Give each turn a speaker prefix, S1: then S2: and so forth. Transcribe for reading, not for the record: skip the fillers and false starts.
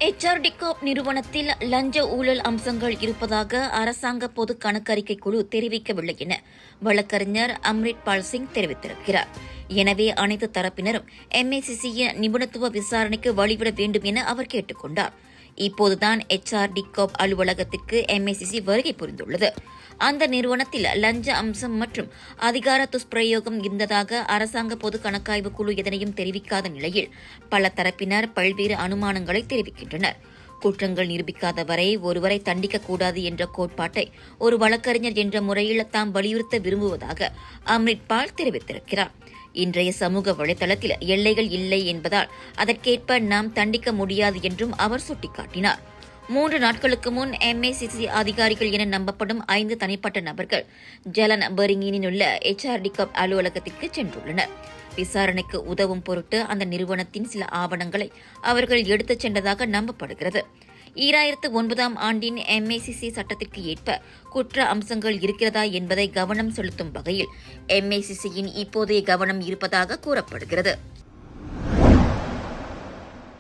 S1: HRDCorp நிறுவனத்தில் லஞ்ச ஊழல் அம்சங்கள் இருப்பதாக அரசாங்க பொது கணக்கறிக்கை குழு தெரிவிக்கவில்லை என வழக்கறிஞர் அம்ரித் பால் சிங் தெரிவித்திருக்கிறார். எனவே அனைத்து தரப்பினரும் MACCயின் நிபுணத்துவ விசாரணைக்கு வழிவிட வேண்டும் என அவர் கேட்டுக் கொண்டார். இப்போதுதான் HRDCorp அலுவலகத்திற்கு MACC வருகை புரிந்துள்ளது. அந்த நிறுவனத்தில் லஞ்ச அம்சம் மற்றும் அதிகார துஷ்பிரயோகம் இருந்ததாக அரசாங்க பொது கணக்காய்வு குழு எதனையும் தெரிவிக்காத நிலையில் பல தரப்பினர் பல்வேறு அனுமானங்களை தெரிவிக்கின்றனர். குற்றங்கள் நிரூபிக்காத வரை ஒருவரை தண்டிக்கக்கூடாது என்ற கோட்பாட்டை ஒரு வழக்கறிஞர் என்ற முறையில் தாம் வலியுறுத்த விரும்புவதாக அம்ரித் பால் தெரிவித்திருக்கிறார். இன்றைய சமூக வலைதளத்தில் எல்லைகள் இல்லை என்பதால் அதற்கேற்ப நாம் தண்டிக்க முடியாது என்றும் அவர் சுட்டிக்காட்டினார். 3 நாட்களுக்கு முன் MACC அதிகாரிகள் என நம்பப்படும் 5 தனிப்பட்ட நபர்கள் ஜலன் பெரிங்கினில் உள்ள HRDCorp அலுவலகத்திற்கு சென்றுள்ளனர். விசாரணைக்கு உதவும் பொருட்டு அந்த நிறுவனத்தின் சில ஆவணங்களை அவர்கள் எடுத்துச் சென்றதாக நம்பப்படுகிறது. 2009ஆம் ஆண்டின் MACC சட்டத்திற்கு ஏற்ப குற்ற அம்சங்கள் இருக்கிறதா என்பதை கவனம் செலுத்தும் வகையில் MACCயின் இப்போதைய கவனம் இருப்பதாக கூறப்படுகிறது.